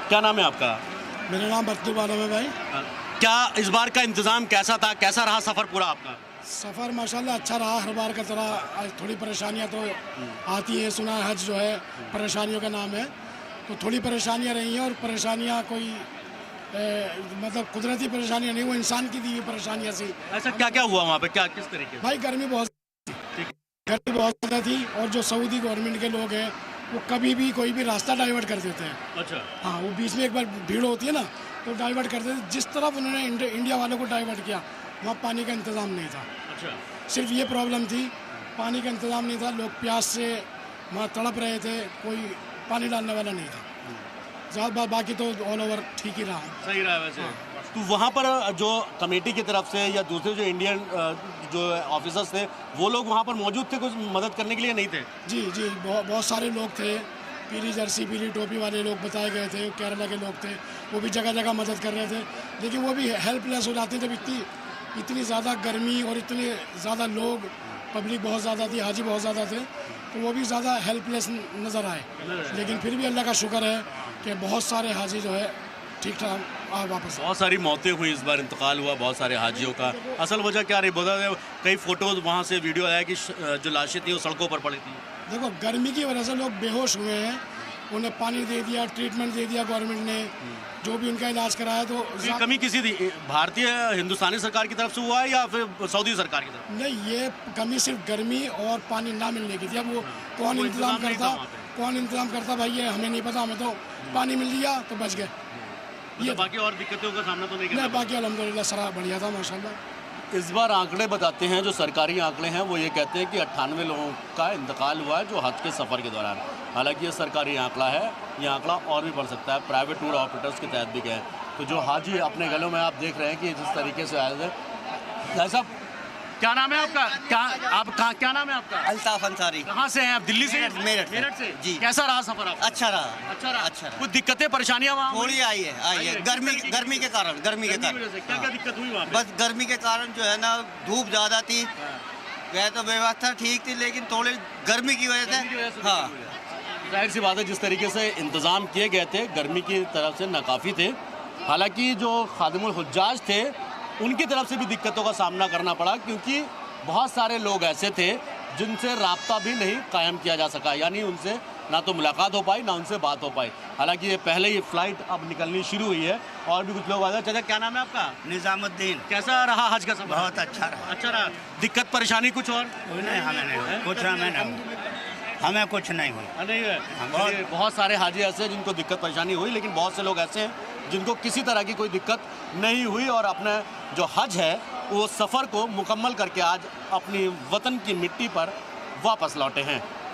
क्या नाम है आपका? मेरा नाम बख्तूर आलम है भाई। क्या इस बार का इंतज़ाम कैसा था, कैसा रहा सफ़र पूरा आपका? सफ़र माशाल्लाह अच्छा रहा, हर बार का तरह। आज थोड़ी परेशानियां तो आती हैं, सुना है हज जो है परेशानियों का नाम है, तो थोड़ी परेशानियां रही हैं। और परेशानियां कोई मतलब कुदरती परेशानियां नहीं, वो इंसान की दी हुई परेशानियां सी। ऐसा क्या क्या हुआ वहाँ पे, क्या किस तरीके से? भाई गर्मी बहुत ज़्यादा थी, और जो सऊदी गवर्नमेंट के लोग हैं वो कभी भी कोई भी रास्ता डाइवर्ट कर देते हैं। अच्छा। हाँ, वो बीच में एक बार भीड़ होती है ना, तो डाइवर्ट कर देते हैं। जिस तरफ उन्होंने इंडिया वालों को डाइवर्ट किया, वहाँ पानी का इंतज़ाम नहीं था। अच्छा। सिर्फ ये प्रॉब्लम थी, पानी का इंतज़ाम नहीं था, लोग प्यास से वहाँ तड़प रहे थे, कोई पानी डालने वाला नहीं था। ज़्यादा बाकी तो ऑल ओवर ठीक ही रहा। सही रहा वैसे। तो वहाँ पर जो कमेटी की तरफ से या दूसरे जो इंडियन जो ऑफिसर्स थे, वो लोग वहाँ पर मौजूद थे कुछ मदद करने के लिए? नहीं थे? जी जी, बहुत सारे लोग थे। पीली जर्सी पीली टोपी वाले लोग बताए गए थे, केरला के लोग थे, वो भी जगह जगह मदद कर रहे थे। लेकिन वो भी हेल्पलेस हो जाते जब इतनी ज़्यादा गर्मी और इतने ज़्यादा लोग, पब्लिक बहुत ज़्यादा थी, हाजी बहुत ज़्यादा थे, तो वो भी ज़्यादा हेल्पलेस नज़र आए। लेकिन फिर भी अल्लाह का शुक्र है कि बहुत सारे हाजी जो है ठीक ठाक वापस। बहुत सारी मौतें हुई इस बार, इंतकाल हुआ बहुत सारे हाजियों का। असल वजह क्या रही? बहुत कई फ़ोटोज़ वहाँ से वीडियो आया कि जो लाशें थी वो सड़कों पर पड़ी थी। देखो, गर्मी की वजह से लोग बेहोश हुए हैं, उन्हें पानी दे दिया, ट्रीटमेंट दे दिया गवर्नमेंट ने, जो भी उनका इलाज कराया। तो कमी किसी थी भारतीय हिंदुस्तानी सरकार की तरफ से हुआ है या फिर सऊदी सरकार की तरफ? नहीं, ये कमी सिर्फ गर्मी और पानी ना मिलने की थी। अब वो कौन इंतजाम करता भाई, ये हमें नहीं पता। हमें तो पानी मिल गया तो बच गए। ये बाकी और दिक्कतों का सामना तो नहीं करना? बाकी अल्हम्दुलिल्लाह सारा बढ़िया था माशाल्लाह। इस बार आंकड़े बताते हैं, जो सरकारी आंकड़े हैं वो ये कहते हैं कि 98 लोगों का इंतकाल हुआ है जो हज के सफ़र के दौरान। हालांकि ये सरकारी आंकड़ा है, ये आंकड़ा और भी बढ़ सकता है, प्राइवेट टूर ऑपरेटर्स के तहत भी गए। तो जो हाजी अपने गलों में आप देख रहे हैं कि जिस तरीके से आए थे। ऐसा क्या नाम है आपका? क्या नाम है आपका? अल्ताफ अंसारी। कहाँ से हैं आप? दिल्ली से? मेरठ से जी। कैसा रहा सफ़र आपका? अच्छा रहा। कुछ दिक्कतें परेशानियाँ वहाँ थोड़ी आई है गर्मी के कारण। क्या क्या दिक्कत हुई वहाँ पे? बस गर्मी के कारण जो है ना, धूप ज़्यादा थी। वह तो व्यवस्था ठीक थी, लेकिन थोड़ी गर्मी की वजह से। हाँ, जाहिर सी बात है, जिस तरीके से इंतज़ाम किए गए थे गर्मी की तरफ से नाकाफ़ी थे। हालांकि जो खादिमुल हुज्जाज थे उनकी तरफ से भी दिक्कतों का सामना करना पड़ा, क्योंकि बहुत सारे लोग ऐसे थे जिनसे राब्ता भी नहीं कायम किया जा सका, यानी उनसे ना तो मुलाकात हो पाई ना उनसे बात हो पाई। हालांकि ये पहले ही फ़्लाइट अब निकलनी शुरू हुई है और भी कुछ लोग आ गए। चाचा, क्या नाम है आपका? निज़ामुद्दीन। कैसा रहा हज का सफर? बहुत अच्छा रहा। दिक्कत परेशानी कुछ और? नहीं, हमें नहीं कुछ हमें कुछ नहीं हुई। नहीं है। बहुत सारे हाजी ऐसे हैं जिनको दिक्कत परेशानी हुई, लेकिन बहुत से लोग ऐसे हैं जिनको किसी तरह की कोई दिक्कत नहीं हुई और अपना जो हज है वो सफ़र को मुकम्मल करके आज अपनी वतन की मिट्टी पर वापस लौटे हैं।